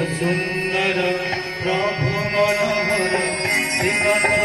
सुंदर प्रभु मनोहर श्रीकंठ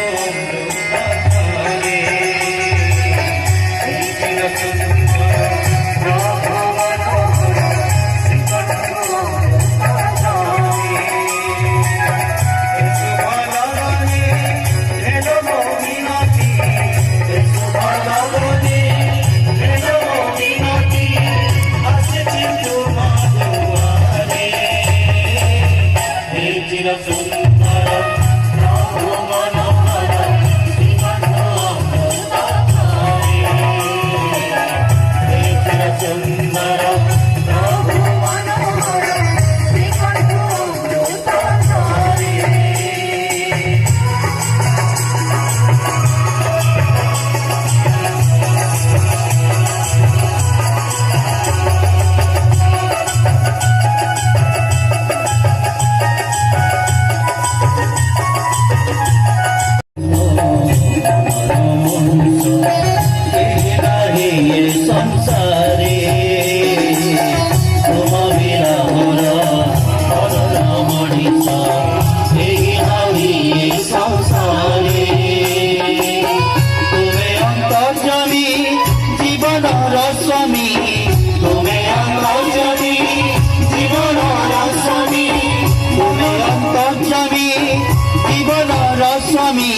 स्वामी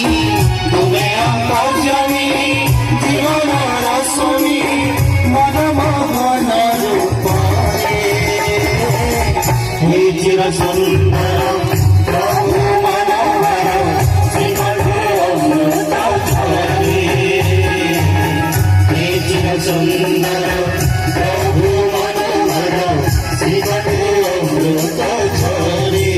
तुम्हें अंतर्यामी जीवन स्वामी मन मोहन रूपे चिर सुंदर प्रभु मनोहर श्रीकंठ अमृतधारी चिर सुंदर प्रभु मनोहर श्रीकंठ अमृतधारी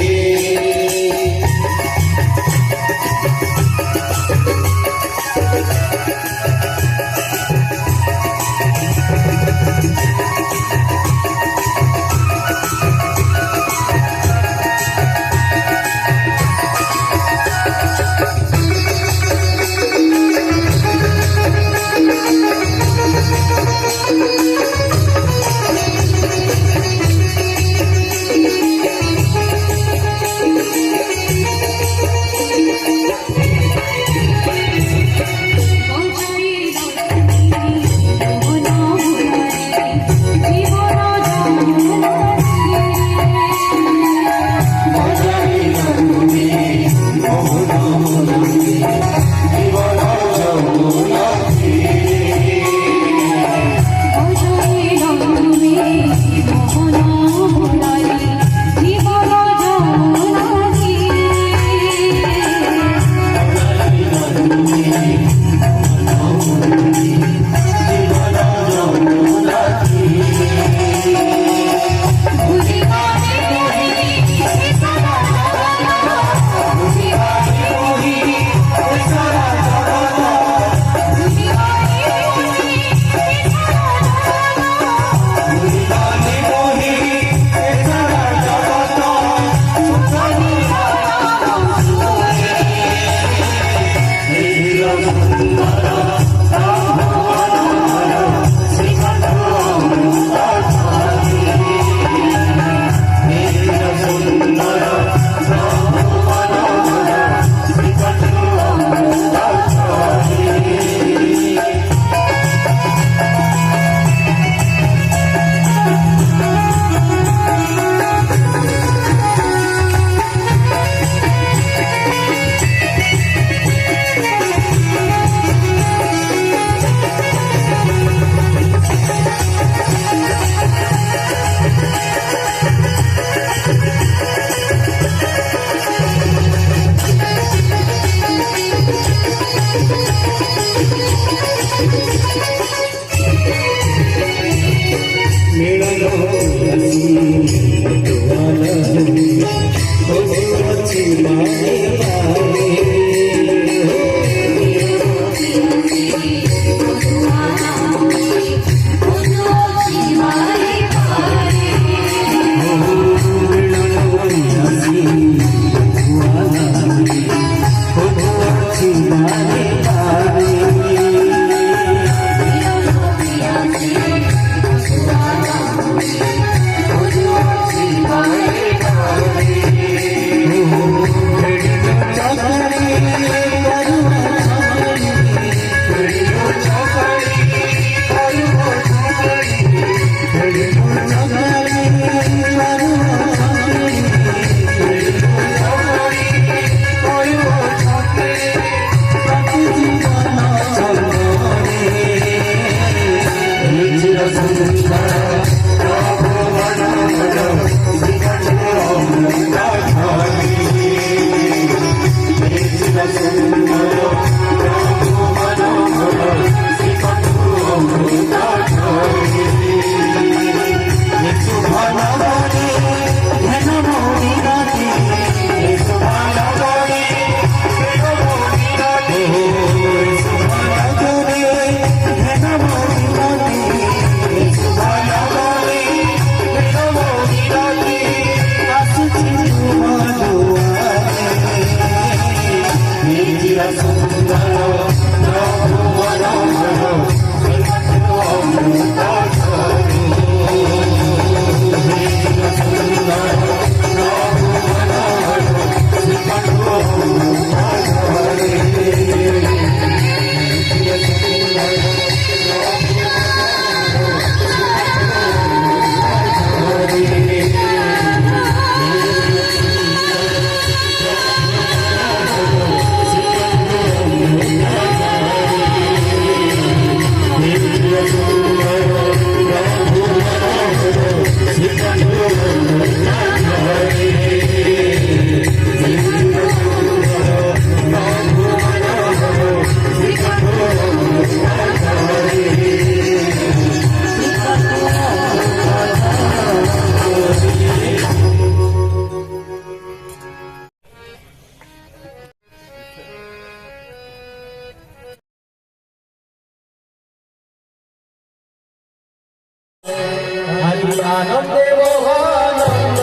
আনন্দে মহানন্দ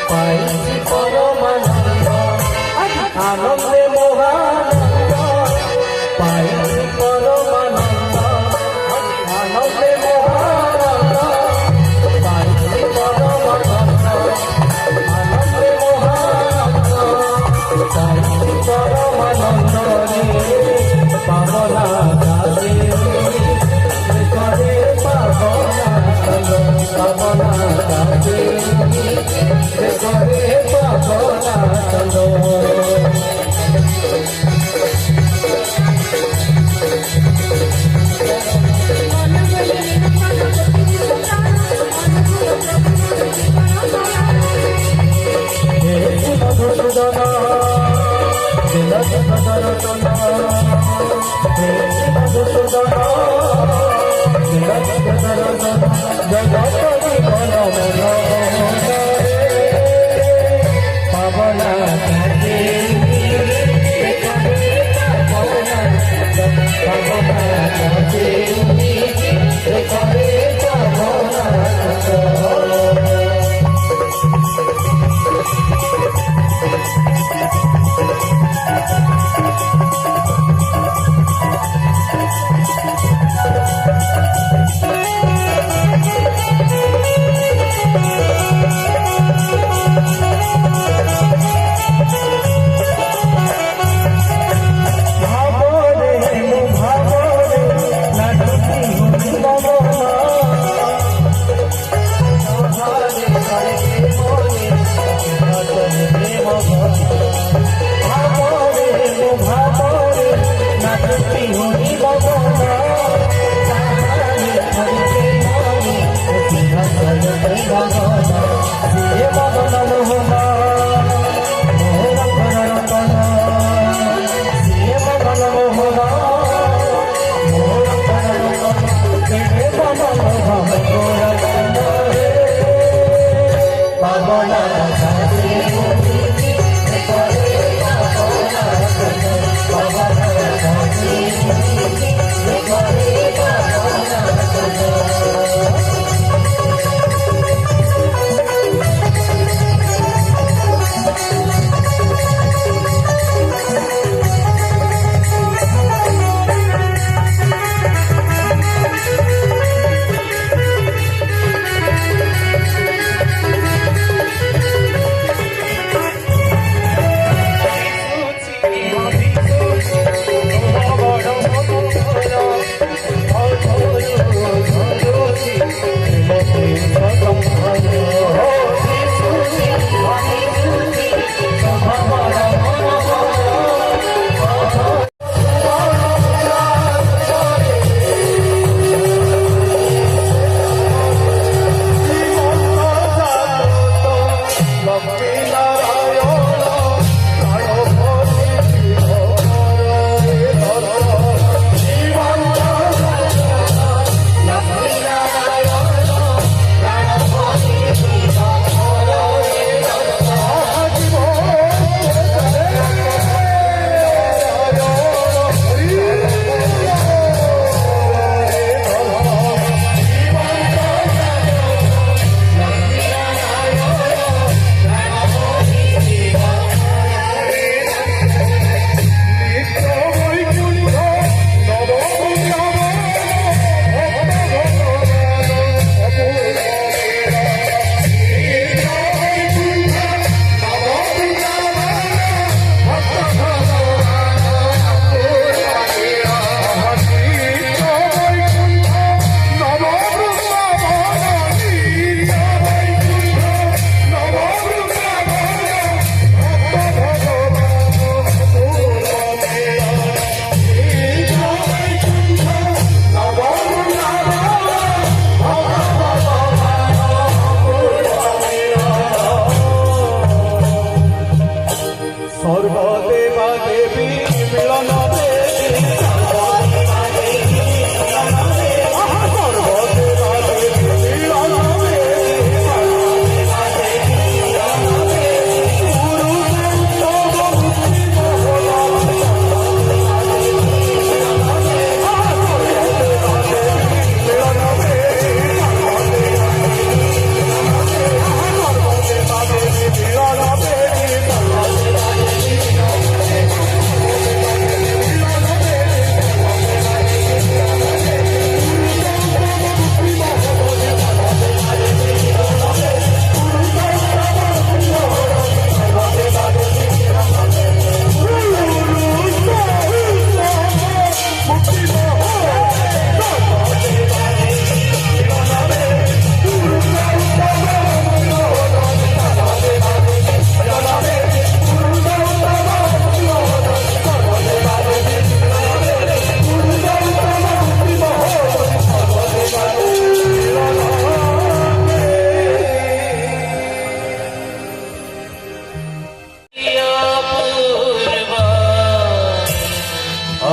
পাইছি পরমানন্দ, আনন্দে মহানন্দ পাইছি পরমানন্দ, আনন্দে মহানন্দ পাইছি পরমানন্দ, আনন্দে মহানন্দ পাইছি পরমানন্দ রে পাবনা দাসে করে পাবনা পাবনা দাসে করে পাবনা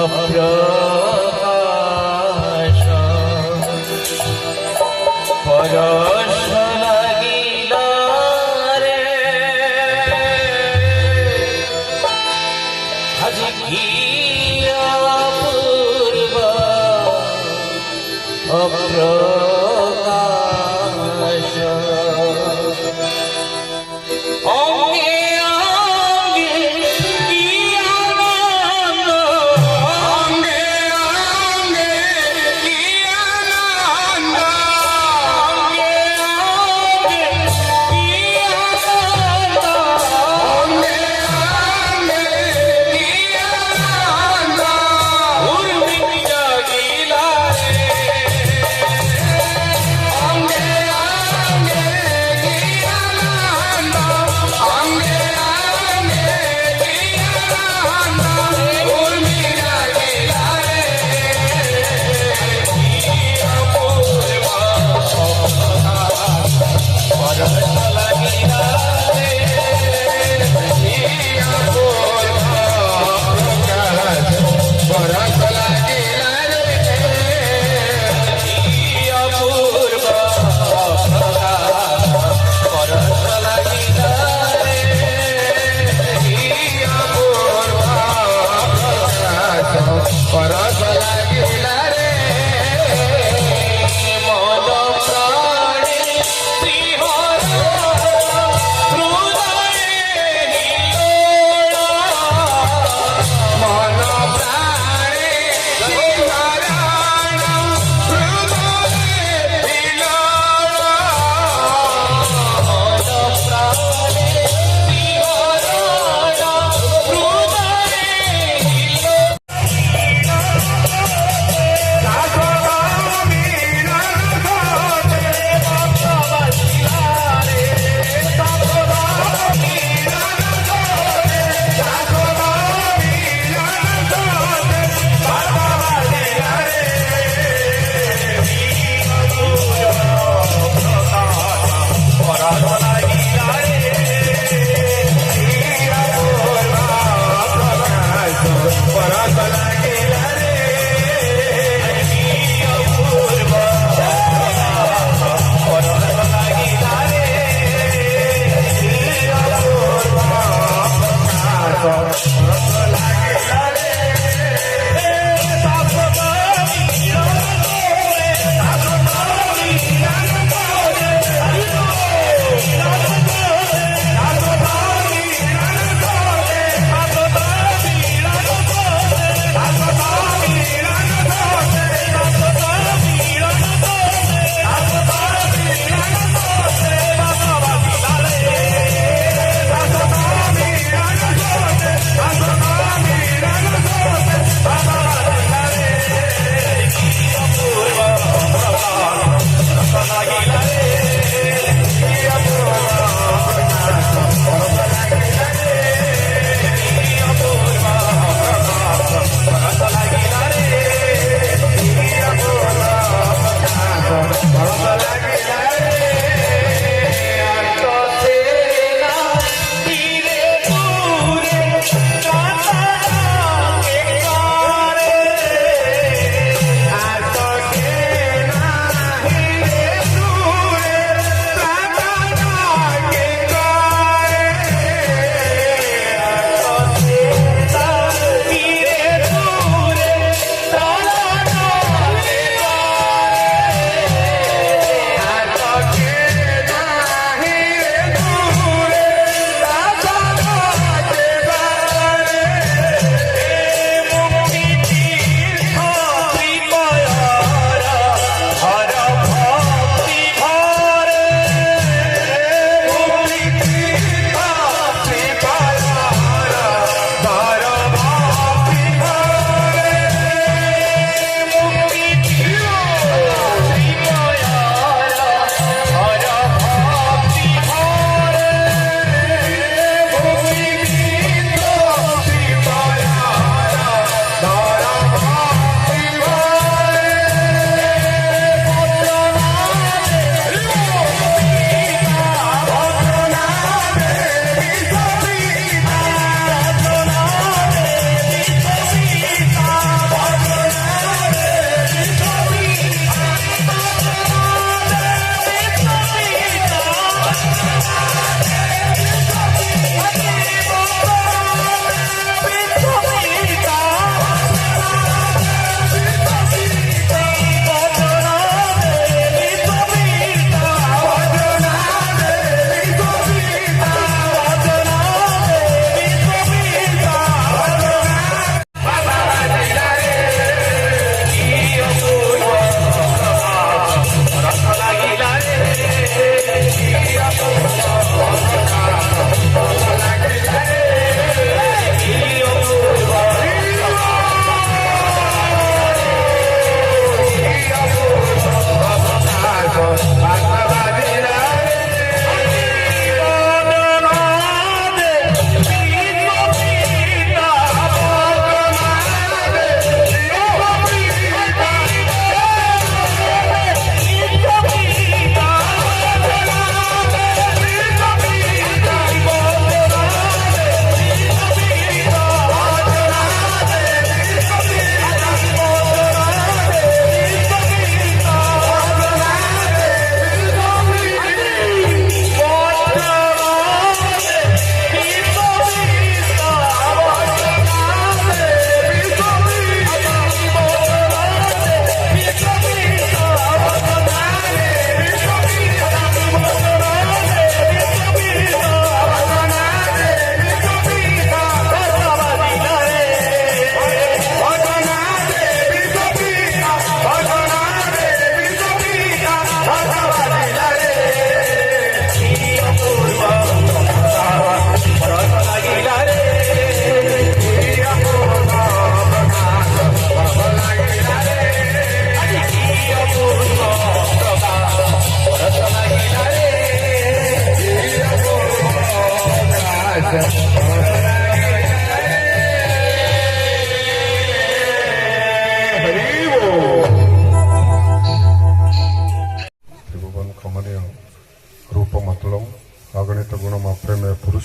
অপ্রকাশ পরশ লাগিল রে আজ কি অপূর্ব অপ্রকাশ অঙ্গে অঙ্গে কি আনন্দ অঙ্গে অঙ্গে কি আনন্দ অঙ্গে অঙ্গে কি আনন্দ অঙ্গে অঙ্গে কি আনন্দ উর্মি জাগিলা রে অঙ্গে অঙ্গে কি আনন্দ অঙ্গে অঙ্গে কি আনন্দ উর্মি জাগিলা রে কি অপূর্ব পরশ লাগিলা রে কি অপূর্ব পরশ লাগিলা রে কি অপূর্ব পরশ লাগিলা রে কি অপূর্ব পরশ লাগিলা রে মন প্রাণে শ্রীহর হৃদয়ে হিলোড়া মন প্রাণে শ্রীহরাণ হৃদয়ে হিলোড়া মন প্রাণে শ্রীহরাণ হৃদয়ে হিলোড়া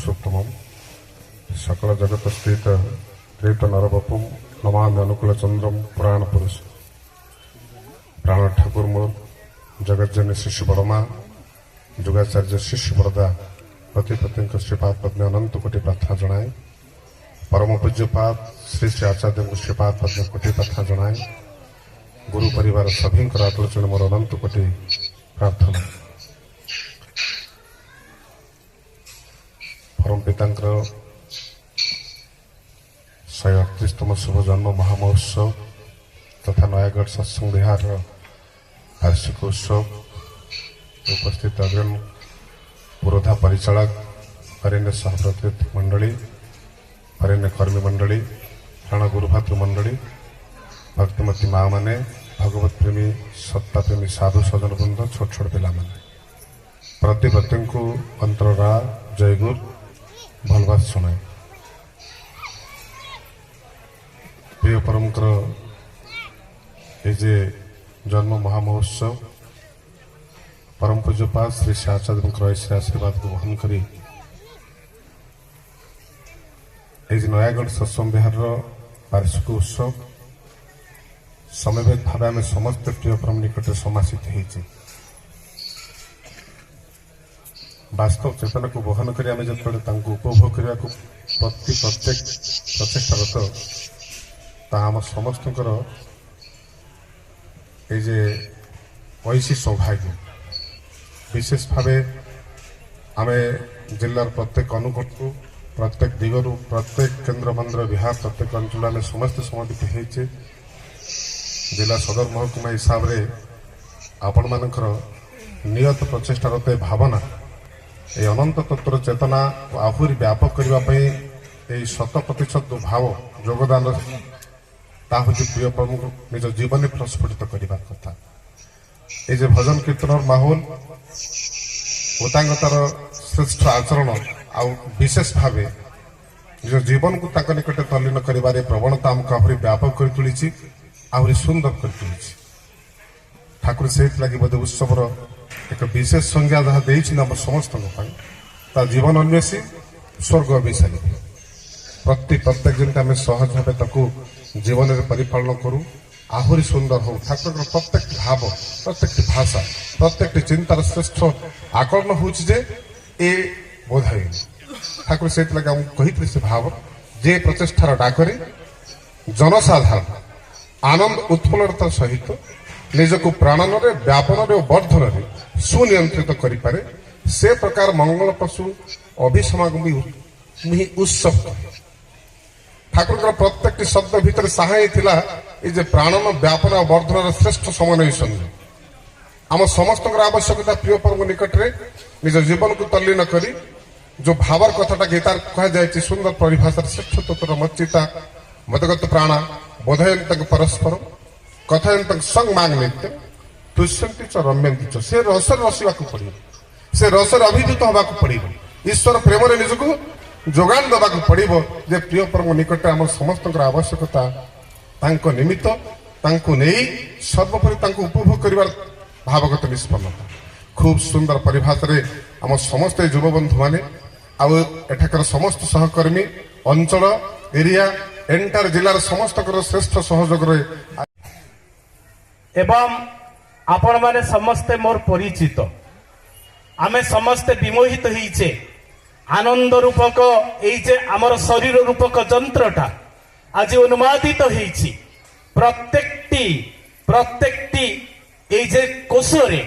पुरुषोत्तमम सकल जगत स्थित त्रित नरबपुम नमामि अनुकूल चंद्रम पुराण पुरुष प्राण ठाकुर मोर जगज्जननी शिशु बड़मा जुगाचार्य शिष्य बरदा प्रतिपति श्रीपाद पद्मे अनंत कोटि प्रार्थना जनाए परम पूज्यपाद श्री श्री आचार्य श्रीपाद पद्मे कोटि प्रार्थना जनाए गुरु परिवार सभी आलोचना मोर अनंत कोटि प्रार्थना परम पितांकर 138तम शुभ जन्म महामहोत्सव तथा नयागढ़ सत्संग विहार वार्षिक उत्सव उपस्थित अग्रण पुरोधा परिचालक अरण्य सहप्रतिनिधि मंडली अरण्य कर्मी मंडली प्राण गुरुभातृ मंडली भक्तिमती माँ मैंने भगवत प्रेमी सत्ता प्रेमी साधु सजन वृंद छोट छोट पिला मैंने प्रतिपति को अंतरा जयगुर भलबात शुणाए प्रिय परमकर ये जन्म महामहोत्सव परम पूज्यपाद श्री श्री आचार्य ऐसे आशीर्वाद को वहन करी नयागढ़ सत्संग विहार वार्षिक उत्सव समवेत भाव आम समस्त प्रिय परम निकट समासित होती वास्तव चेतना को वहन कर उपभोग करने को प्रत्येक प्रचेषारत आम समस्त ऐसी सौभाग्य विशेष भाव आम जिलार प्रत्येक अनुकूल को प्रत्येक दिगरु प्रत्येक केन्द्र मंदिर विहार प्रत्येक अंचल आम समस्त समर्पित होइछे जिला सदर महकुमा हिसाब से आपण मानकर नियत प्रचेषारत भावना ये अनंत तत्वर चेतना आहुरी व्यापक करने शत प्रतिशत भाव योगदान हूँ प्रिय प्रमुख निज जीवन प्रस्फुटित करने कथा ये भजन कीर्तन माहौल उतार श्रेष्ठ आचरण विशेष भाव निज जीवन को निकट तल्लीन कर प्रवणता आमको आहरी व्यापक कर तुली आहरी सुंदर कर तुली ठाकुर से लगी बोधे उत्सवर एक विशेष संज्ञा जहाँ आम समस्त जीवन अन्वेषी स्वर्ग विषाली प्रत्येक जमी आम सहज भाव जीवन में परिपालन करूँ आहरी सुंदर हो ठाकुर प्रत्येक भाव प्रत्येक भाषा प्रत्येक चिंतार श्रेष्ठ आकलन हूँ बोधाई ठाकुर से कही से भाव जे प्रचेषार डाकरे जनसाधारण आनंद उत्फुल्लता सहित निजक प्राणन व्यापन और वर्धन सुनियंत्रित करें से प्रकार मंगल पशु अभिसमागम उत्सव ठाकुर प्रत्येक शब्द भितर सहाय थिला ये प्राणन व्यापन और वर्धन श्रेष्ठ समन्वय संधि आम समस्त आवश्यकता प्रिय परम निकट में निज जीवन को तल्लीन करी जो भावर कथाटा गीतार कह जाए सुंदर परिभाषा श्रेष्ठ तत्व मच्चिता मदगत प्राणा बोधयंत परस्पर कथयंत संग मांग नित्य तुष्यंती च रम्यंती च से रसर रसिबा पड़ो से रसर अभिभूत हवा पड़ो ईश्वर प्रेम निजक जोगान देवा पड़ो जे प्रिय परम निकट आम समस्त आवश्यकता निमित्त नहीं सर्वोपरि उपभोग कर भावगत निष्पन्नता खूब सुंदर परिभाषा आम समस्त युवबंधु मैंने आठाकर समस्त सहकर्मी अंचल एरिया एंटायर जिलार समस्त श्रेष्ठ सहयोग एवं आपण माने समस्ते मोर परिचित आमे समस्ते विमोहित होइछे आनंद रूपक ये आमर शरीर रूपक जंत्रटा आज उन्मादित होइछि प्रत्येकटी ये कोशरे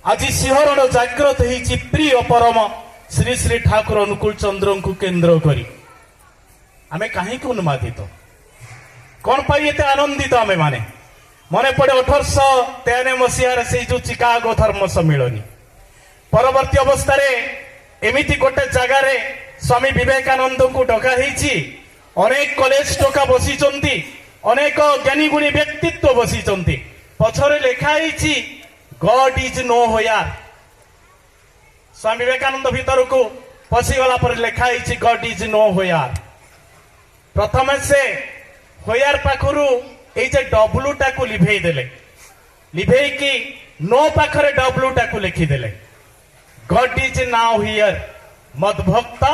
आज सिंहरण जाग्रत होइछि प्रिय परम श्री श्री ठाकुर अनुकूल चंद्र को केन्द्र करी आमे कहीं उन्मादित कौन पाई एते आनंदित आमे माने मन पड़े 1893 मसीहार से जो चिकागो धर्म सम्मिलनी परवर्ती अवस्था एमिति गोटे जगार स्वामी विवेकानंद को डका अनेक कॉलेज टोका बसी अनेक ज्ञानी गुणी व्यक्तित्व बसी पछरे लिखाई God is no होयार Swami Vivekananda भीतर को पशिगला पर लिखाई गॉड इज नो होयार प्रथम से होयार पाखरु ये डब्लू टाक लिभे लिभे कि नो पाखरे डब्लू टाक लिखिदेले गॉड इज नाउ हियर मदभक्ता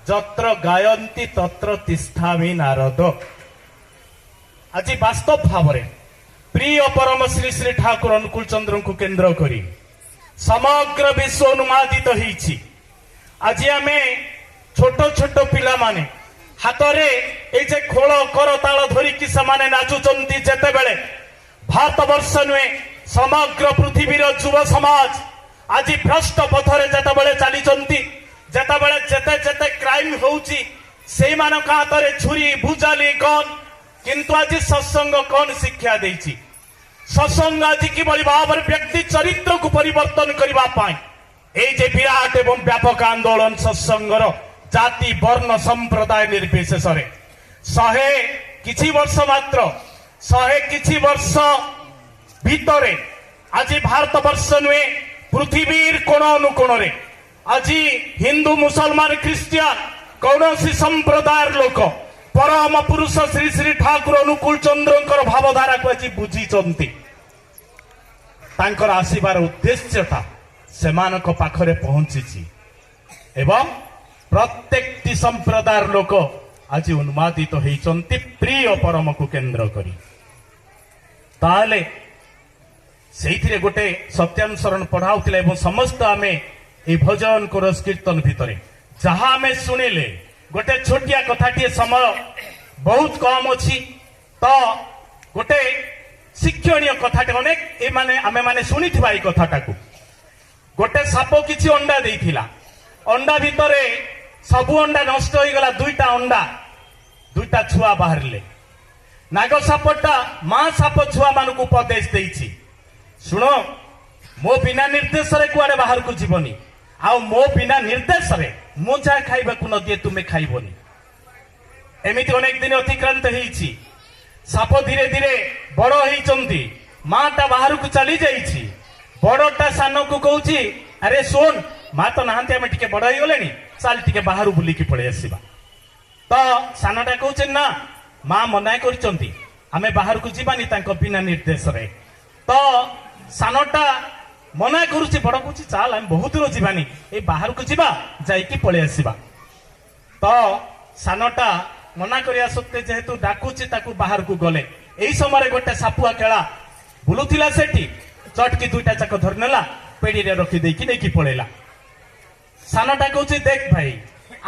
যত্র গায়ন্তি তত্র তিষ্ঠামি নারদ। আজ বাস্তব ভাবে প্রিয় পরম শ্রী শ্রী ঠাকুর অনুকূল চন্দ্রଙ୍କୁ কেন্দ্র করে সমগ্র বিশ্ব অনুমাদিত হয়েছি। আজ আমি ছোট ছোট পিলামানে হাতরে এই যে খোল করতাল ধরিকি সেমানে নাচুচন্তি, যেতেবেলে ভারতবর্ষ নুহে সমগ্র পৃথিবীর যুব সমাজ আজ ভ্রষ্ট পথরে যেতেবেলে চালিছন্তি, যেতেবেলে যেতে যেতে ক্রাইম হଉଛି সেইମାନଙ୍କ হাତରେ ছুরি ভୁଜାଲି ଗନ୍। কিন্তু আজ সৎসঙ্গ কোন শিক্ষা ଦେଇଛି? সৎসঙ্গ আজ কিভাবে ভাবে ব্যক্তি চরিত্রକୁ পরিবর্তন করিবা পাই এই যে বিরাট এবং ব্যাপক আন্দোলন সৎসঙ্গর জাতি বর্ণ সম্প্রদায় নির্বিশেষে 100 কিছু বর্ষ মাত্র 100 কিছু বর্ষ ভিতরে আজ ভারতবর্ষ নুহে পৃথিবীর কোণ অনুকোণরে আজ হিন্দু মুসলমান খ্রিস্টিয়ান কৌশি সম্প্রদায়ের লোক পরম পুরুষ শ্রী শ্রী ঠাকুর অনুকূল চন্দ্রଙ୍କର ভাবধারাକୁ ଆଜି ବୁଝିଛନ୍ତି। ତାଙ୍କର ଆସିବାର ଉଦ୍ଦେଶ୍ୟଟା ସେମାନଙ୍କ ପାଖରେ ପହଞ୍ଚିଛି ଏବଂ ପ୍ରତ୍ୟେକଟି ସମ୍ପ୍ରଦାୟର ଲୋକ ଆଜି ଉନ୍ମାଦିତ ହେଇଛନ୍ତି ପ୍ରିୟ ପରମକୁ କେନ୍ଦ୍ର କରି। ତାହେଲେ ସେଇଥିରେ ଗୋଟେ ସତ୍ୟାନୁସରଣ ପଢାଉଥିଲା ଏବଂ ସମସ୍ତ ଆମେ এই ভজন কোরস কীর্তন ভিতরে যাহা আমি শুনিলে গোটে ছোটিয়া কথাটিয়ে সময় বহুত কম অছি তো গোটে শিক্ষণীয় কথাটি অনেক এই মানে আমি মানে শুনিথিবা এই কথাটাকু। গোটে সাপ কিছু অন্ডা দেইছিলা, অন্ডা ভিতরে সবু অন্ডা নষ্ট হয়ে গলা, দুইটা ছুয়া বাহারিলে। নাগ সাপটা মা সাপ ছুয়া মানুষ উপদেশ দেইছি, শুণ মো বিনা নির্দেশরে কুয়াড়ে বাহারକୁ ଯିବନି, ଆଉ ମୋ ବିନା ନିର୍ଦ୍ଦେଶରେ ମୁଁ ଯାହା ଖାଇବାକୁ ନ ଦିଏ ତୁମେ ଖାଇବନି। ଏମିତି ଅନେକ ଦିନ ଅତିକ୍ରାନ୍ତ ହେଇଛି। ସାପ ଧୀରେ ଧୀରେ ବଡ ହେଇଛନ୍ତି, ମାଟା ବାହାରକୁ ଚାଲି ଯାଇଛି। ବଡଟା ସାନକୁ କହୁଛି ଆରେ ଶୁଣ, ମା ତ ନାହାନ୍ତି, ଆମେ ଟିକେ ବଡ ହେଇଗଲେଣି, ଚାଲ ଟିକେ ବାହାରୁ ବୁଲିକି ପଳେଇ ଆସିବା। ତ ସାନଟା କହୁଛି ନା, ମା ମନା କରିଛନ୍ତି, ଆମେ ବାହାରକୁ ଯିବାନି ତାଙ୍କ ବିନା ନିର୍ଦ୍ଦେଶରେ। ତ ସାନଟା ମନା କରୁଛି, ବଡ କହୁଛି ଚାଲ ଆମେ ବହୁତ ଦୂର ଯିବାନି, ଏଇ ବାହାରକୁ ଯିବା, ଯାଇକି ପଳେଇ ଆସିବା। ତ ସାନଟା ମନା କରିବା ସତ୍ତ୍ୱେ ଯେହେତୁ ଡାକୁଛି ତାକୁ ବାହାରକୁ ଗଲେ। এই ସମୟରେ ଗୋଟେ ସାପୁଆ କେଳା ବୁଲୁଥିଲା ସେଠି, ଚଟକି ଦୁଇଟା ଯାକ ଧରିନେଲା, ପେଡିରେ ରଖିଦେଇକି ନେଇକି ପଳେଇଲା। ସାନଟା କହୁଛି ଦେଖ ଭାଇ,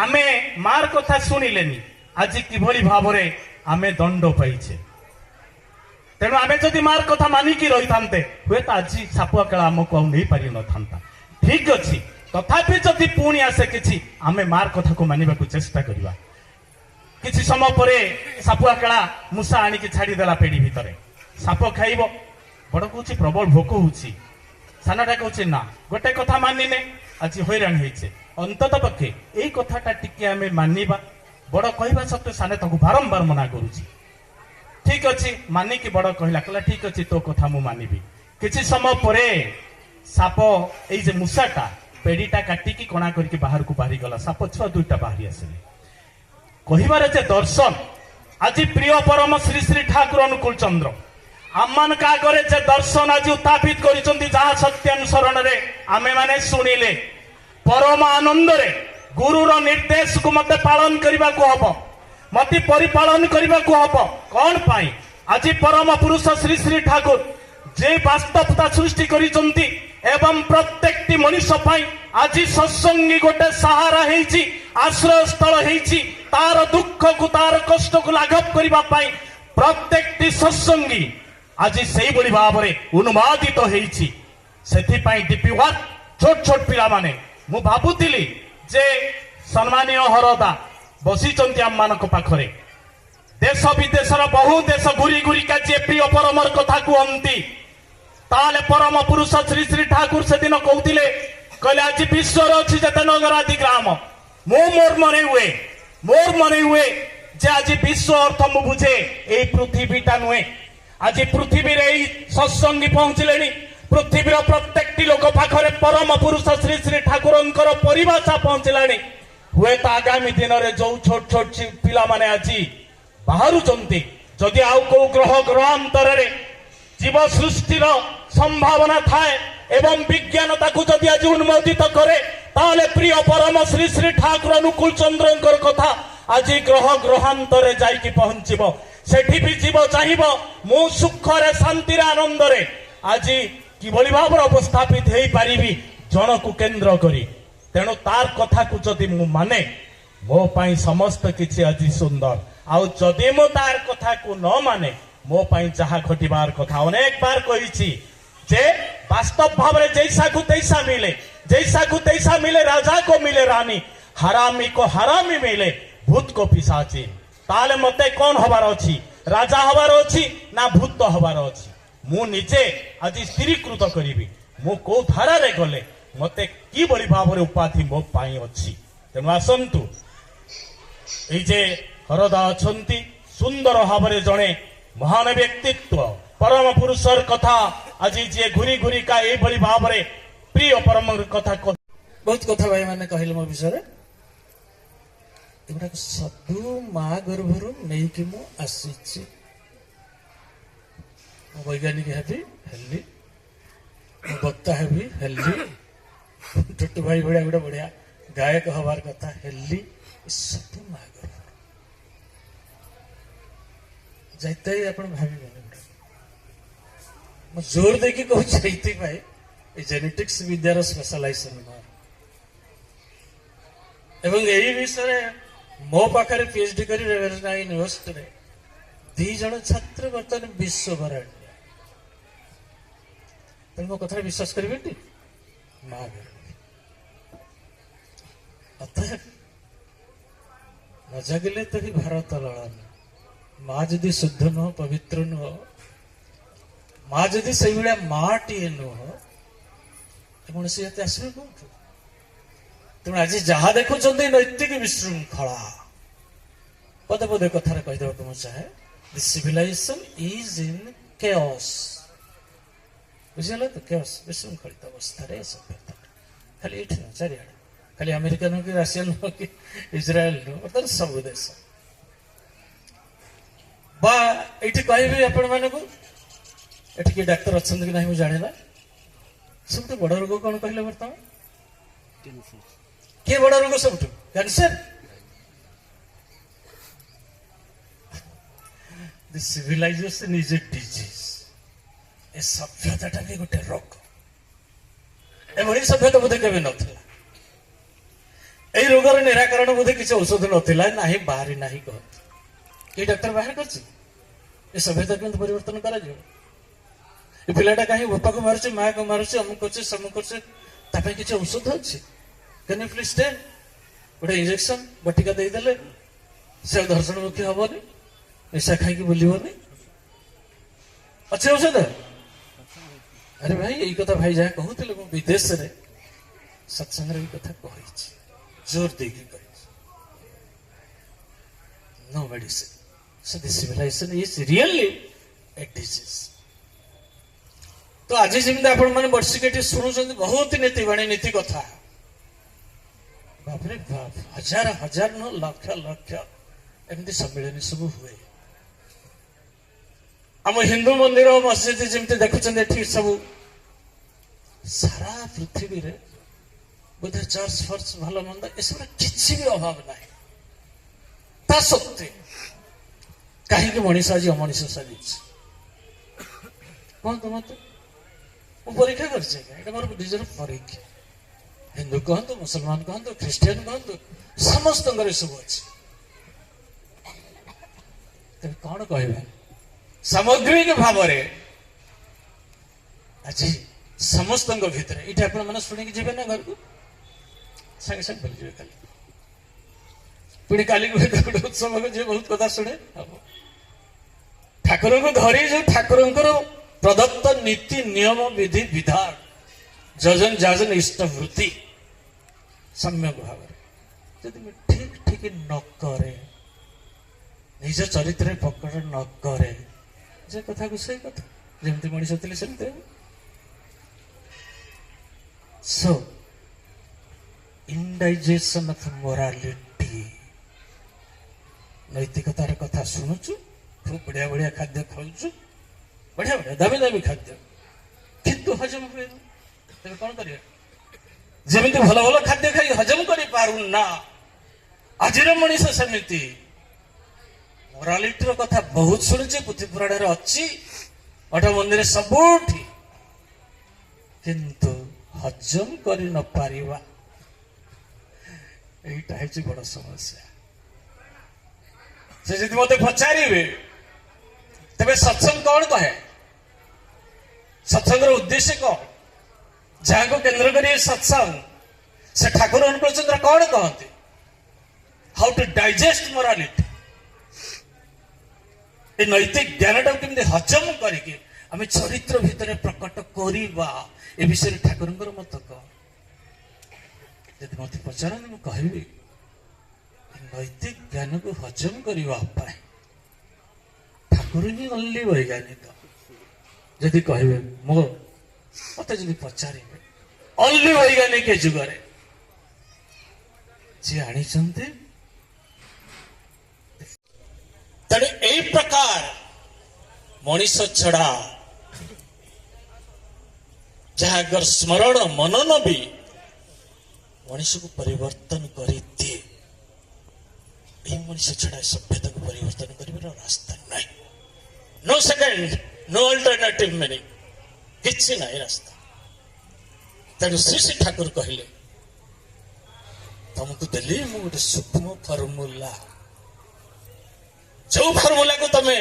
ଆମେ ମାର କଥା ଶୁଣିଲେନି, ଆଜି କିଭଳି ଭାବରେ ଆମେ ଦଣ୍ଡ ପାଇଛେ। ତେଣୁ ଆମେ ଯଦି ମାର କଥା ମାନିକି ରହିଥାନ୍ତେ ହୁଏତ ଆଜି ସାପୁଆ କେଳା ଆମକୁ ଆଉ ନେଇପାରିନଥାନ୍ତା। ଠିକ ଅଛି, ତଥାପି ଯଦି ପୁଣି ଆସେ କିଛି, ଆମେ ମାର କଥାକୁ ମାନିବାକୁ ଚେଷ୍ଟା କରିବା। କିଛି ସମୟ ପରେ ସାପୁଆ କେଳା ମୂଷା ଆଣିକି ଛାଡିଦେଲା ପେଡି ଭିତରେ। ସାପ ଖାଇବ, ବଡ କହୁଛି ପ୍ରବଳ ଭୋକ ହଉଛି। ସାନଟା କହୁଛି ନା, ଗୋଟେ କଥା ମାନିନେ, ଆଜି ହଇରାଣ ହେଇଛେ, ଅନ୍ତତଃ ପକ୍ଷେ ଏଇ କଥାଟା ଟିକେ ଆମେ ମାନିବା। ବଡ କହିବା ସତ୍ତ୍ୱେ ସାନ ତାକୁ ବାରମ୍ବାର ମନା କରୁଛି। ঠিক ଅଛି, ମାନିକି ବଡ କହିଲା, କହିଲା ଠିକ ଅଛି ତୋ କଥା ମୁଁ ମାନିବି। କିଛି ସମୟ ପରେ ସାପ ଏଇ ଯେ ମୂଷାଟା ପେଡିଟା କାଟିକି କଣା କରିକି ବାହାରକୁ ବାହାରିଗଲା। ସାପ ଛୁଆ ଦୁଇଟା ବାହାରି ଆସିଲେ। କହିବାର ଯେ ଦର୍ଶନ ଆଜି ପ୍ରିୟ ପରମ ଶ୍ରୀ ଶ୍ରୀ ଠାକୁର ଅନୁକୂଳ ଚନ୍ଦ୍ର ଆମମାନଙ୍କ ଆଗରେ ଯେ ଦର୍ଶନ ଆଜି ଉତ୍ଥାପିତ କରିଛନ୍ତି, ଯାହା ସତ୍ୟାନୁସରଣରେ ଆମେ ମାନେ ଶୁଣିଲେ ପରମ ଆନନ୍ଦରେ ଗୁରୁର ନିର୍ଦ୍ଦେଶକୁ ମତେ ପାଳନ କରିବାକୁ ହବ, ମତେ ପରିପାଳନ କରିବାକୁ ହବ। କଣ ପାଇଁ? ଆଜି ପରମ ପୁରୁଷ ଶ୍ରୀ ଶ୍ରୀ ଠାକୁର ଯେ ବାସ୍ତବତା ସୃଷ୍ଟି କରିଛନ୍ତି ଏବଂ ପ୍ରତ୍ୟେକଟି ମଣିଷ ପାଇଁ ଆଜି ସତ୍ସଙ୍ଗୀ ଗୋଟେ ସାହାରା ହେଇଛି, ଆଶ୍ରୟସ୍ଥଳ ହେଇଛି। ତାର ଦୁଃଖକୁ ତାର କଷ୍ଟକୁ ଲାଘବ କରିବା ପାଇଁ ପ୍ରତ୍ୟେକଟି ସତ୍ସଙ୍ଗୀ ଆଜି ସେଇଭଳି ଭାବରେ ଉନ୍ମାଦିତ ହେଇଛି। ସେଥିପାଇଁ ଡିପି1 ଛୋଟ ଛୋଟ ପିଲାମାନେ, ମୁଁ ଭାବୁଥିଲି ଯେ ସମ୍ମାନୀୟ ହରଦା ବସିଛନ୍ତି ଆମମାନଙ୍କ ପାଖରେ, ଦେଶ ବିଦେଶର ବହୁ ଦେଶ ଘୁରି ଘୁରିକା ଯିଏ ପ୍ରିୟ ପରମର କଥା କୁହନ୍ତି, ତାହେଲେ ପରମ ପୁରୁଷ ଶ୍ରୀ ଶ୍ରୀ ଠାକୁର ସେଦିନ କହୁଥିଲେ, କହିଲେ ଆଜି ବିଶ୍ୱରେ ଅଛି ଯେତେ ନଗରାଦି ଗ୍ରାମ, ମୋର ମନେ ହୁଏ ଯେ ଆଜି ବିଶ୍ୱ ଅର୍ଥ ମୁଁ ବୁଝେ ଏଇ ପୃଥିବୀଟା ନୁହେଁ। ଆଜି ପୃଥିବୀରେ ଏଇ ସତ୍ସଙ୍ଗୀ ପହଞ୍ଚିଲେଣି, ପୃଥିବୀର ପ୍ରତ୍ୟେକଟି ଲୋକ ପାଖରେ ପରମ ପୁରୁଷ ଶ୍ରୀ ଶ୍ରୀ ଠାକୁରଙ୍କର ପରିଭାଷା ପହଞ୍ଚିଲାଣି। ହୁଏତ ଆଗାମୀ ଦିନରେ ଯୋଉ ଛୋଟ ଛୋଟ ପିଲାମାନେ ଆଜି ବାହାରୁଛନ୍ତି, ଯଦି ଆଉ କୋଉ ଗ୍ରହାନ୍ତରରେ ଜୀବ ସୃଷ୍ଟିର সম্ভাবনা থায় এবং বিজ্ঞান তাকে যদি আজ উন্মোদিত করে তাহলে প্রিয় পরম শ্রী শ্রী ঠাকুর অনুকূল চন্দ্রଙ୍କର কথা আজি গ্রহ গ্রহান্তরে যাইকি পৌঁছিব সেଠି ବି ଯିବ ଚାହିଁବ ମୁଁ ସୁଖରେ ଶାନ୍ତିରେ ଆନନ୍ଦରେ ଆଜି କିଭଳି ଭାବରେ ଅବସ୍ଥାପିତ ହେଇପାରିବି ଜଣକୁ କେନ୍ଦ୍ର କରି ତେଣୁ ତାର କଥାକୁ ଯଦି ମୁଁ ମାନେ ମୋ ପାଇଁ ସମସ୍ତ କିଛି ଆଜି ସୁନ୍ଦର ଆଉ ଯଦି ମୁଁ ତାର କଥାକୁ ନ ମାନେ ମୋ ପାଇଁ ଯାହା ଘଟିବାର କଥା ଅନେକ ବାର କହିଛି যে বাস্তব ভাবে जैसा को तैसा मिले राजा को मिले रानी हरामी को हरामी मिले भूत को पिशाची ताले मते कौन हबार अछि राजा हबार अछि ना भूत हबार अछि मु निजे आज स्थिरीकृत करिबि मु को धारा रे गले मते की बड़ी भाबरे उपाधि मो पाई अछि तेनु आसंतु এই যে হরদা অছন্তি সুন্দর ভাবে জনে মহান ব্যক্তিত্ব परम पुरुषर कथा आज जे घुरी घुरी का ए बड़ी भाबरे प्रिय परम कथा बहुत कथा भाई मैंने कहले मो विषय एगुड़ा सबू माँ गर्भर नहीं कि मु आसी वैज्ञानिक हेबी हेली वक्ता हेबी हेली टुटू भाई भाई गोटे बढ़िया गायक हबार कथा हेली सब माँ गर्भर जाते ही अपन भाभी मैं जोर देखी कहूँ जेनेटिक्स विद्यार स्पेशलाइजेशन एवं यही विषय मो पाखे पीएचडी कर यूनिवर्सिटी रे 2 जन छात्र बर्तमान विश्व भराणी मो कथा विश्वास करेंगे माँ अतएव न जागिले तो ही भारत लड़न माँ जदि शुद्ध नुह पवित्र नुह माँ जदि से माँ टीए नुह मनुष्य जाति आसवे कौन तेणु आज जहाँ देखुं नैतिक विशृंखला पदे पदे कथार कहीदेव मुझे चाहे this civilization is in chaos बुझीगला तो केओस विशृंखलित अवस्था सभ्यता खाली ये न चारिड़े खाली अमेरिका नुह कि राशिया नुह कि इज्राएल नुह अर्थात सब देश बा ये कहबी आपण मानक एटी किए डाक्तर अच्छा कि ना जाने ना सब बड़ रोग कौन कहले बर्तमान किए बड़ रोग सब cancer this civilization is a disease ए सभ्यता भी गोटे रोग एभली सभ्यता बोधे केवे नथिला ए रोगर निराकरण बोधे किसी औषध नथिला नाही बाहरी नाही कहत के डाक्तर बाहर करछि ए सभ्यता केमत परिवर्तन करा जाय पिलाटा कहीं बापा को मारुचे माँ को मारुचे अमुक करছে समूक करছে तापे किसी औषध अच्छी कैन यू प्लीज टेल गोटे इंजेक्शन बटिका देदेले से दर्शन मुखी हेनी निशा खाई बुलबनी अच्छे औषध अरे भाई यही कथा भाई जहाँ कहते विदेश में सत्संग कथा कही जोर देकी no medicine so this civilization is really a disease तो आज जमी आपण मैंने वर्षिके शुणुं बहुत नीति बाणी नीति कथा बापरे बाप हजार हजार न लक्ष लक्ष एमती सम्मिलन सब हुए आम हिंदू मंदिर मस्जिद जमी देखुं सब सारा पृथ्वी रे बोधे चर्च फर्च भल मंद ए सब किसी भी अभाव ना ता सत्वे कहीं मनीष आज अमनीष साजी कहतु मत परीक्षा कर निजर परीक्षा हिंदू कहतु मुसलमान कहतु ख्रीस्टान कहतु समस्त सब अच्छे तेज कौन कह सामग्रिक भाव आज समस्त भितर ये मैंने शुणिक जी ना घर को सागे सागे बोली जी खाली पुणी काली गोटे उत्सव जी बहुत कथा शुणे हम ठाकुर को धरी जो ठाकुर प्रदत्त नीति नियम विधि विधान जजन जाजन इष्टवृत्ति सम्यक भाव जदि ठीक ठीक न करे निज चरित्र पकड़ न करे जे कथा को सही कथा जमती मनीष थे सेमती सो इंडाइजेशन ऑफ मोरालिटी नैतिकतार कथा शुणुचु खूब बढ़िया बढ़िया खाद्य खाऊचु बढ़िया बढ़िया दामी दामी खाद्य କିନ୍ତୁ ହଜମ ହୁଏ ନା। ତେବେ କଣ କରିବା? ଯେମିତି ଭଲ ଭଲ ଖାଦ୍ୟ ଖାଇ ହଜମ କରିପାରୁନା, ଆଜିର ମଣିଷ ସେମିତି ମୋରାଲିଟିର କଥା ବହୁତ ଶୁଣିଛି, ପୁଥି ପୁରାଣରେ ଅଛି, ମଠ ମନ୍ଦିର ସବୁଠି, କିନ୍ତୁ ହଜମ କରି ନ ପାରିବା এইটা হচ্ছে বড় সমস্যা। সে যদি মতে পচারিবে তবে সৎসঙ্গ কଣ কহে? সৎসঙ্গর উদ্দেশ্য কଣ? ଯାହାକୁ କେନ୍ଦ୍ର କରି ସତ୍ସଙ୍ଗ, ସେ ଠାକୁର ଅନୁକୂଳ ଚନ୍ଦ୍ର କଣ କହନ୍ତି? ହାଉ ଟୁ ଡାଇଜେଷ୍ଟ ମୋରାଲିଟି, ଏ ନୈତିକ ଜ୍ଞାନଟାକୁ କେମିତି ହଜମ କରିକି ଆମେ ଚରିତ୍ର ଭିତରେ ପ୍ରକଟ କରିବା, ଏ ବିଷୟରେ ଠାକୁରଙ୍କର ମତ କଣ? ଯଦି ମତେ ପଚାରନ୍ତି ମୁଁ କହିବି ନୈତିକ ଜ୍ଞାନକୁ ହଜମ କରିବା ପାଇଁ ଠାକୁର ହିଁ ଓନ୍ଲି ବୈଜ୍ଞାନିକ। ଯଦି କହିବେ ମତେ ଯଦି ପଚାରିବେ ଓନ୍ଲି ବୈଜ୍ଞାନିକ ଏ ଯୁଗରେ ଯିଏ ଆଣିଛନ୍ତି, ତେଣୁ ଏଇ ପ୍ରକାର ମଣିଷ ଛଡା ଯାହାଙ୍କର ସ୍ମରଣ ମନନ ବି ମଣିଷକୁ ପରିବର୍ତ୍ତନ କରିଦିଏ, এই ମଣିଷ ଛଡା ସଭ୍ୟତାକୁ ପରିବର୍ତ୍ତନ କରିବାର ରାସ୍ତା ନାହିଁ। No second, no alternative meaning, କିଛି ନାହିଁ ରାସ୍ତା। ତେଣୁ ଶ୍ରୀ ଠାକୁର କହିଲେ ତମକୁ ଦେଲି ମୁଁ ଗୋଟେ ସୂକ୍ଷ୍ମ ଫର୍ମୁଲା, ଯୋଉ ଫର୍ମୁଲାକୁ ତମେ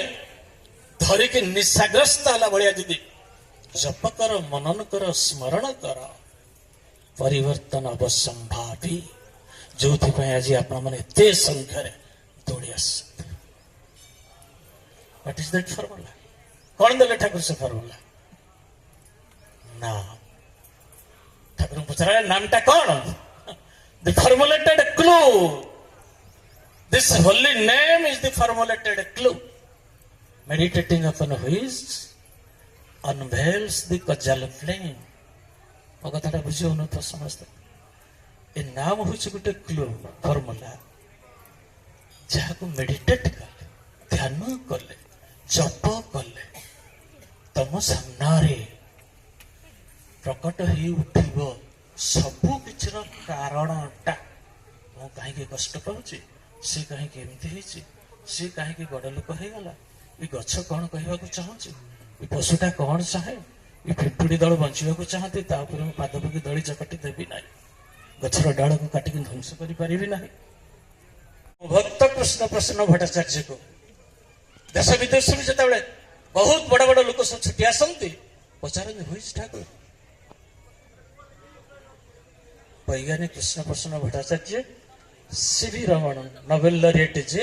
ଧରିକି ନିଶାଗ୍ରସ୍ତ ହେଲା ଭଳିଆ ଯଦି ଜପ କର, ମନନ କର, ସ୍ମରଣ କର, ପରିବର୍ତ୍ତନ ଅବଶ୍ୟମ୍ଭାବୀ, ଯୋଉଥିପାଇଁ ଆଜି ଆପଣମାନେ ଏତେ ସଂଖ୍ୟାରେ ଦୌଡ଼ି ଆସିଛନ୍ତି। What is that formula? କଣ ଦେଲେ ଠାକୁର ସେ ଫର୍ମୁଲା? ନା, ଠାକୁର ପଚାରିଲେ ନାମଟା କଣ? The formulated clue, this holy name is the formulated clue, meditating upon which unveils the causal flame। ମୋ କଥାଟା ବୁଝି ହଉନଥିବ ସମସ୍ତେ। ଏ ନାମ ହଉଛି ଗୋଟେ କ୍ଲୁ, ଫର୍ମୁଲା, ଯାହାକୁ ମେଡିଟେଟ କଲେ, ଧ୍ୟାନ କଲେ, ଜପ କଲେ ତମ ସାମ୍ନାରେ ପ୍ରକଟ ହେଇ ଉଠିବ ସବୁ କିଛିର କାରଣଟା। ମୁଁ କାହିଁକି କଷ୍ଟ ପାଉଛି, ସେ କାହିଁକି ଏମିତି ହେଇଛି, ସେ କାହିଁକି ବଡ଼ ଲୋକ ହେଇଗଲା, ଏ ଗଛ କଣ କହିବାକୁ ଚାହୁଁଛି, ଏ ପଶୁଟା କଣ ଚାହେଁ, ଏ ପିମ୍ପୁଡ଼ି ଦଳ ବଞ୍ଚିବାକୁ ଚାହାନ୍ତି, ତା ଉପରେ ମୁଁ ପାଦ ପକି ଦଳି ଚକଟି ଦେବି ନାହିଁ, ଗଛର ଡାଳକୁ କାଟିକି ଧ୍ୱଂସ କରିପାରିବି ନାହିଁ। ଭକ୍ତ କୃଷ୍ଣ ପ୍ରସନ୍ନ ଭଟ୍ଟାଚାର୍ଯ୍ୟକୁ ଦେଶ ବିଦେଶରୁ ଯେତେବେଳେ ବହୁତ ବଡ ବଡ ଲୋକ ସବୁ ଛୁଟି ଆସନ୍ତି, ପଚାରନ୍ତି ହୋଇଛି ଠାକୁର? ବୈଜ୍ଞାନିକ କୃଷ୍ଣ ପ୍ରସନ୍ନ ଭଟ୍ଟାଚାର୍ଯ୍ୟ ସିଭି ରମଣ ନୋବେଲ ଲରିଏଟ, ଯେ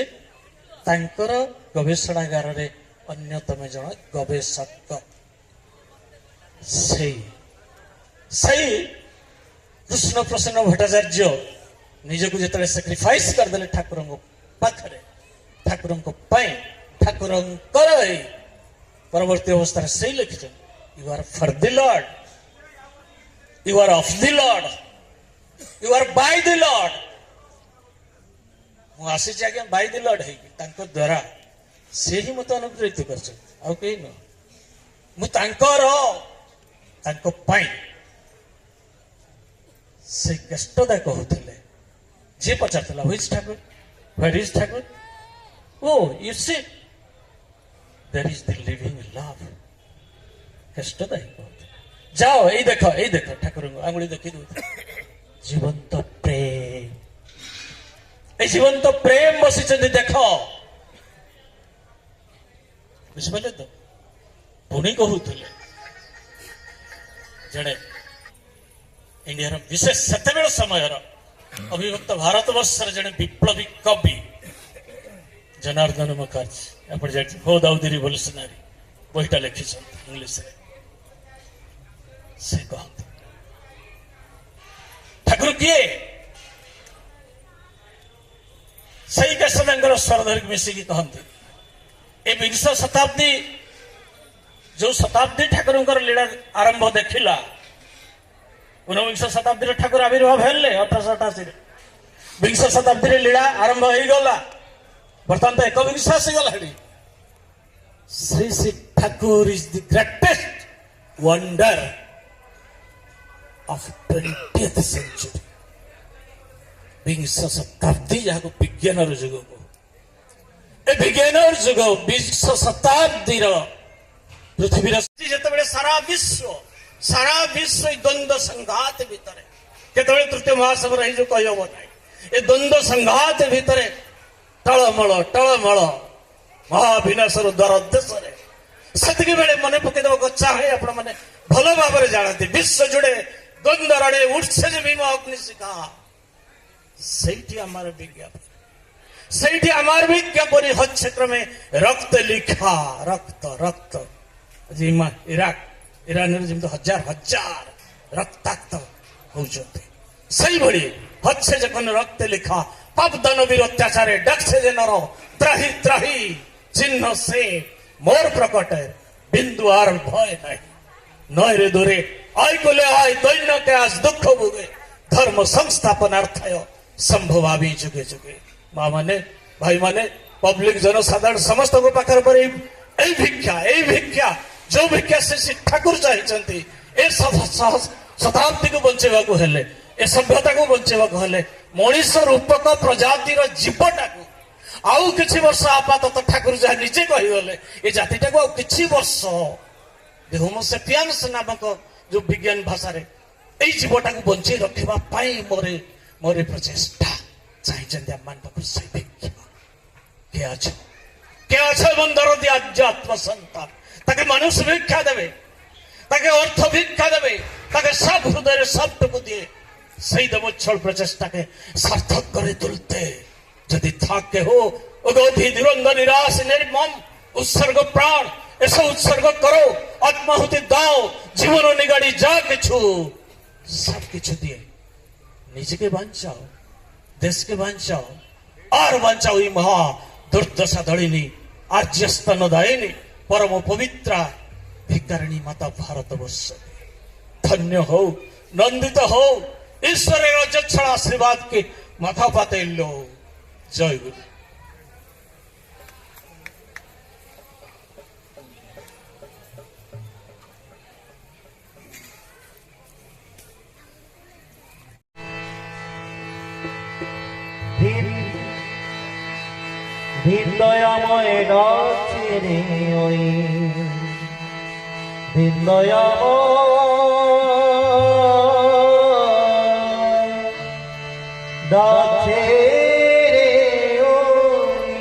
ତାଙ୍କର ଗବେଷଣାଗାରରେ ଅନ୍ୟତମ ଜଣେ ଗବେଷକ, ସେଇ କୃଷ୍ଣ ପ୍ରସନ୍ନ ଭଟ୍ଟାଚାର୍ଯ୍ୟ ନିଜକୁ ଯେତେବେଳେ ସାକ୍ରିଫାଇସ୍ କରିଦେଲେ ଠାକୁରଙ୍କ ପାଖରେ, ଠାକୁରଙ୍କ ପାଇଁ, ଠାକୁରଙ୍କର ଏଇ ପରବର୍ତ୍ତୀ ଅବସ୍ଥାରେ ସେଇ ଲେଖିଛନ୍ତି, you are for the lord, you are of the lord, you are by the lord. ମୁଁ ଆସିଛି ଆଜ୍ଞା ବାଇ ଦି ଲର୍ଡ ହେଇକି, ତାଙ୍କ ଦ୍ୱାରା ସେ ହିଁ ମତେ ଅନୁପ୍ରେରିତ କରିଛନ୍ତି, ଆଉ କେହି ନୁହଁ। ମୁଁ ତାଙ୍କର, ତାଙ୍କ ପାଇଁ ସେ କଷ୍ଟଦା କହୁଥିଲେ। ଯିଏ ପଚାରୁଥିଲା who's Thakur, where is Thakur, oh you see there is the living love. କଷ୍ଟଦା ହିଁ କହୁଥିଲେ। ଯାଅ ଏଇ ଦେଖ ଠାକୁରଙ୍କୁ ଆଙ୍ଗୁଳି ଦେଖି ଦଉଥିଲେ, ଜୀବନ୍ତ ପ୍ରେମ, এই জীবন্ত প্রেম বসিଛନ୍ତି ଦେଖ। ବୁଝିପାରିଲେ ତ? ପୁଣି କହୁଥିଲେ ଜଣେ ଇଣ୍ଡିଆର ବିଶେଷ ସେତେବେଳେ ସମୟର ଅବିଭକ୍ତ ଭାରତବର୍ଷର ଜଣେ ବିପ୍ଳବୀ କବି ଜନାର୍ଦ୍ଦନ ମୁଖାର୍ଜୀ, ଆପଣ ଜାଣିଛନ୍ତି ହୋ ଦାଉଦି ରିଭଲ୍ୟୁସନାରୀ ବହିଟା ଲେଖିଛନ୍ତି ଇଂଲିଶରେ। ସେ କହନ୍ତି ଠାକୁର କିଏ? ସେଇ କେଶବଙ୍କର ସ୍ୱର ଧରିକି ମିଶିକି କହନ୍ତି, ଏ ବିଂଶ ଶତାବ୍ଦୀ, ଯୋଉ ଶତାବ୍ଦୀ ଠାକୁରଙ୍କର ଲୀଳା ଆରମ୍ଭ ଦେଖିଲା, ଊନବିଂଶ ଶତାବ୍ଦୀରେ ଠାକୁର ଆବିର୍ଭାବ ହେଲେ 1888ରେ, ବିଂଶ ଶତାବ୍ଦୀରେ ଲୀଳା ଆରମ୍ଭ ହେଇଗଲା, ବର୍ତ୍ତମାନ ତ ଏକବିଂଶ ଆସିଗଲାଣି। Sri Sri Thakur is the greatest wonder of 20th century. ବିଂଶ ଶତାବ୍ଦୀ ଯାହାକୁ ବିଜ୍ଞାନର ଯୁଗ କହୁ, ଏ ବିଜ୍ଞାନର ଯୁଗ ବିଂଶ ଶତାବ୍ଦୀର ପୃଥିବୀର ଯେତେବେଳେ ସାରା ବିଶ୍ୱ ଏଇ ଦ୍ୱନ୍ଦ୍ୱ ସଂଘାତ ଭିତରେ, କେତେବେଳେ ତୃତୀୟ ମହାସାଗର ଏଇ ଯୋଉ କହିହବ ନାହିଁ, ଏ ଦ୍ୱନ୍ଦ୍ୱ ସଂଘାତ ଭିତରେ ଟଳମଳ ମହାବିନାଶର ଦ୍ୱାର ଦେଶରେ, ସେତିକି ବେଳେ ମନେ ପକେଇଦେବାକୁ ଚାହେଁ। ଆପଣ ମାନେ ଭଲ ଭାବରେ ଜାଣନ୍ତି ବିଶ୍ୱ ଯୋଡ଼େ ଦ୍ୱନ୍ଦ୍ୱ ରଣେ ଉଠছে যে ভীম অগ্নিশিখা, সেইটি আমার বিজ্ঞাপন, সেইটি আমার বিজ্ঞাপনী হচ্ছে ক্রমে রক্ত লিখা, রক্ত যে ইরানের যেমন হাজার রক্তাক্ত হচ্ছেন, সেইভাবে হচ্ছে যখন রক্তে লিখা পাপ দানবীর অত্যাচারে ডাকছে যে নর ত্রাহি চিহ্ন সে মোর প্রকটের বিন্দু আর ভয় নাই, নয় রে দূরে আয় কোলে আয় দৈন্যকে আজ দুঃখ ভোগে ধর্ম সংস্থাপনার্থায় সম্ভবাবি যুগে যুগে। মা মানে ভাই মানে পব্লিক জনসাধারণ সমস্ত পাখর পরে এই ভিক্ষা ଯୋଉ ଭିକ୍ଷା ଶ୍ରୀ ଠାକୁର ଚାହିଁଛନ୍ତି, ଏ ଶତାବ୍ଦୀକୁ ବଞ୍ଚେଇବାକୁ ହେଲେ, ଏ ସଭ୍ୟତାକୁ ବଞ୍ଚେଇବାକୁ ହେଲେ ମଣିଷ ରୂପକ ପ୍ରଜାତିର ଜୀବଟାକୁ ଆଉ କିଛି ବର୍ଷ ଆପାତତଃ ଠାକୁର ଯାହା ନିଜେ କହିଗଲେ ଏ ଜାତିଟାକୁ ଆଉ କିଛି ବର୍ଷ ହୋମୋସେପିଆନ୍ସ ନାମକ ଯୋଉ ବିଜ୍ଞାନ ଭାଷାରେ ଏଇ ଜୀବଟାକୁ ବଞ୍ଚେଇ ରଖିବା ପାଇଁ ମୋର ପ୍ରଚେଷ୍ଟା ଚାହିଁଛନ୍ତି ଆମମାନଙ୍କ ପାଖରୁ ସେଇ ଭିକ୍ଷା। কে আছে বন্দর দি আধ্যাত্ম সন্তান, তাকে মানুষ ভিক্ষা দেবে, তাকে অর্থ ভিক্ষা দেবে, তাকে সব হৃদয়ের সবটুকু দিয়ে সেই দেবোচ্ছল প্রচেষ্টাকে সার্থক করে তুলতে যদি থাকে হো অগধি দুরঙ্গ নিরাশ নির্মম উৎসর্গ প্রাণ এসব উৎসর্গ করো, আত্মাহুতি দাও, জীবন নিগাড়ি যা কিছু সব কিছু দিয়ে নিজেকে বাঁচাও, দেশকে বাঁচাও, আর বাঁচাও এই মহা দুর্দশা ধরিণী আর্য স্তনদায়িনী পরম পবিত্রা ভিকারিণী মাতা ভারতবর্ষ ধন্য হও, নন্দিত হও, ঈশ্বরের অজস্র আশীর্বাদকে মাথা পাতে লো। জয় গুরু। দয়াময় ডাকছে রে ওই ডাকছে রে ওই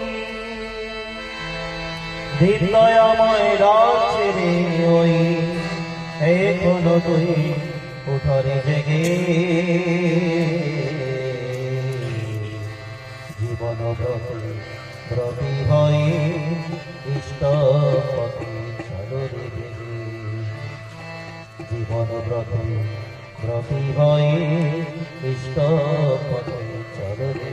দয়াময় ডাকছে রে ওই এখনো তুই উঠরে জেগে জীবন ব্রতি হয়ে ইষ্ট পথে চলো রে জীবন ব্রতি হয়ে ইষ্ট পথে চলো রে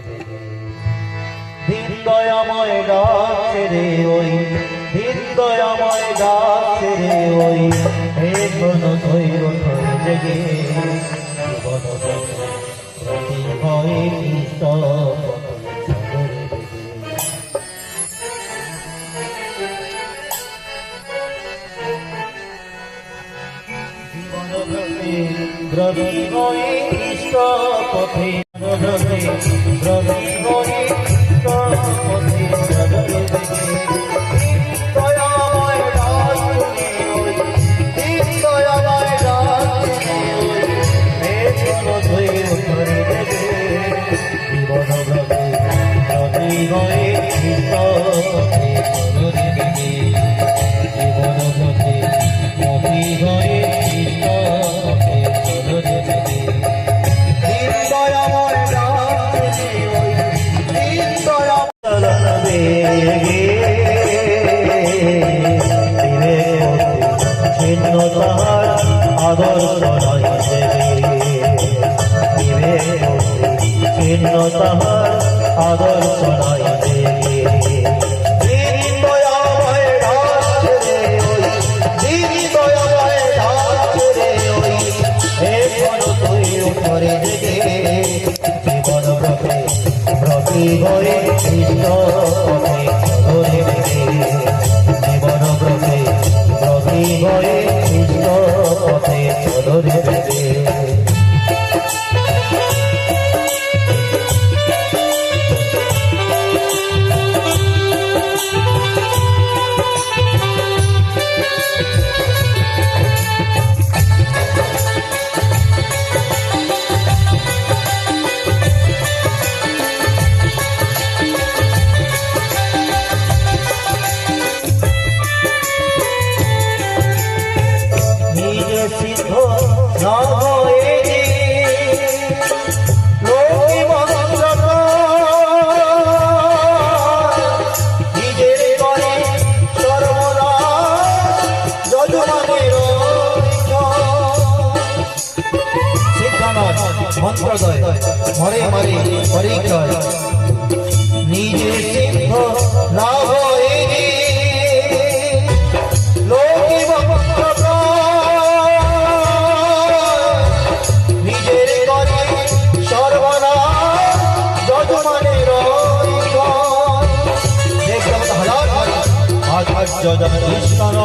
দিন দয়াময় ডাকছে রে ওই দিন দয়াময় ডাকছে রে ওই এখনো তুই ওঠর জেগে জীবন ব্রতি হয়ে ইষ্ট পথে চলো রে ব্রতি হয়ে ইষ্ট পথে ব্রতি হয়ে ইষ্ট পথে চলো রে দয়াময় ডাকছে ওই দিন দয়াময় ডাকছে ওই এখনো তুই উঠরে জেগে জীবন ব্রতি হয়ে ইষ্ট পথে চলো রে জীবন ব্রতি হয়ে ইষ্ট পথে চলো রে দিন দয়াময় ডাকছে ওই দিন দয়াময় ছিন্ন তাহার আদর্শ নয় দেবে ছিন্ন তাহার আদর্শ নয় দেবে দিন দয়াময় ডাকছে ওই দিন দয়াময় ডাকছে ওই এখনো তুই উঠরে জেগে জীবন ব্রতি হয়ে ইষ্ট পথে চলো রে জীবন ব্রতি হয়ে ইষ্ট মন্ত্রদয় মরে মরে পরিচয় নিজে সিদ্ধ না হয়ে লোকে ভক্ত নিজের করে সর্বনাশ যজমানের হাজার ঈশ্বর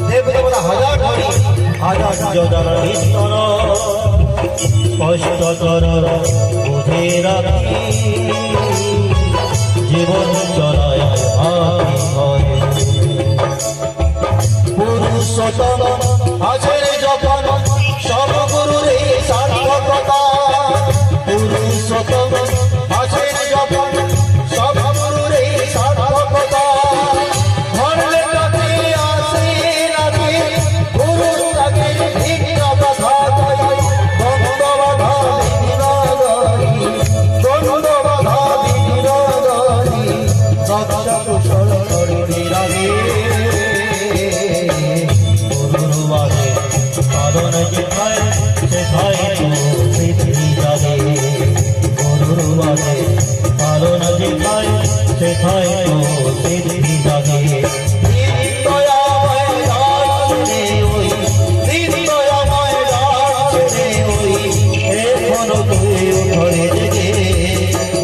দেবদেবতা হাজার ধরি হাজার যজন ঈশ্বর কষ্টকর বুঝে রাখি জীবন চলায় পুরুষোত্তম আছেন যখন সব গুরুর এই সার্থকতা পুরুষোত্তম আছেন যখন সব গুরুর এই সার্থকতা ধরলে তাকে আসে নাকি গুরু তাকে ভিক্ষা কথা দ্বন্দ্ব বাধা বিনোদনী দ্বন্দ্ব বাধা বিনোদনী রক্ষা কুশল করি নিরাগে গুরুবাদে কারণ যেথায় সেথায় তো পৃথিবী জাগে গুরুবাদে কারণ যেথায় সেথায় তো পৃথিবী জাগে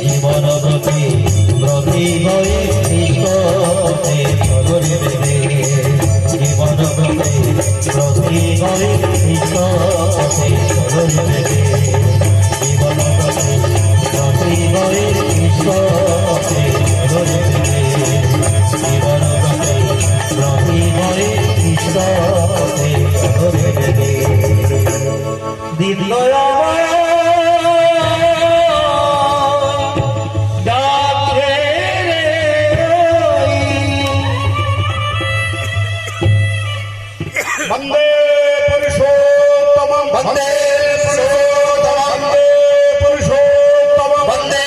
জীবন ব্রতি ব্রতি হয়ে কৃষ্ণতে সগরে দেবে জীবন ব্রতি ব্রতি হয়ে কৃষ্ণতে সগরে দেবে জীবন ব্রতি ব্রতি হয়ে কৃষ্ণতে সগরে দেবে জীবন ব্রতি ব্রতি হয়ে কৃষ্ণতে সগরে দেবে দিব্যময় वंदे पुरुषोत्तमं वंदे पुरुषोत्तमं वंदे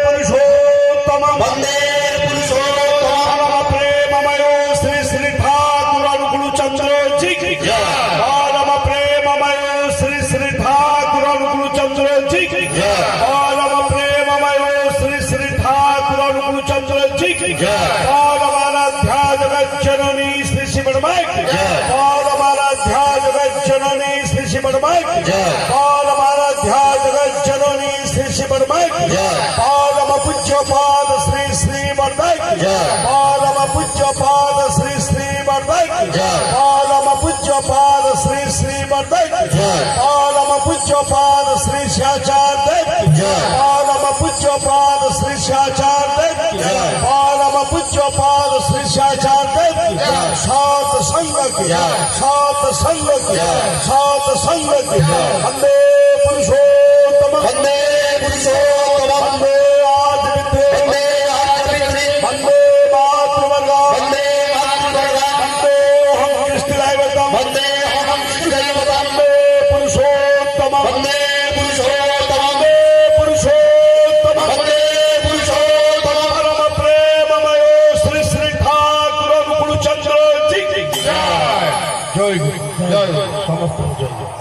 पुरुषोत्तमं वंदे पुरुषोत्तमं परम प्रेममय श्री श्री ठाकुर अनुकूल चंद्र जी की जय परम प्रेममय श्री श्री ठाकुर अनुकूल चंद्र जी की जय परम प्रेममय श्री श्री ठाकुर अनुकूल चंद्र जी की जय जननी श्री शिवड़माई पाल हमारा ध्यान जननी श्री शिवड़माई पाल हमारा ध्यान जननी श्री शिवड़माई पाल हम पूज्य पाद श्री श्री मरदाई पाल हम पूज्य पाद श्री श्री मरदाई पाल हम पूज्य पाद श्री श्री मरदाई पाल हम पूज्य पाद श्री श्याचार देव पाल हम पूज्य पाद श्री श्याचार देव पाल हम पूज्य पाद श्री श्याचार देव सात संग सात संग सात संग वंदे पुरुषोत्तम वंदे पुरुषोत्तम वंदे आज विद्ये वंदे आज विद्ये वंदे मातृवर्गा वंदे मातृवर्गा वंदे हम कृष्ण दैवतम वंदे हम कृष्ण दैवतम वंदे पुरुषोत्तम वंदे पुरुषोत्तम वंदे पुरुषोत्तम वंदे पुरुषोत्तम परम प्रेममय श्री श्री ठाकुर अनुकूल चंद्र जी की जय जय गुरु जय समस्त जय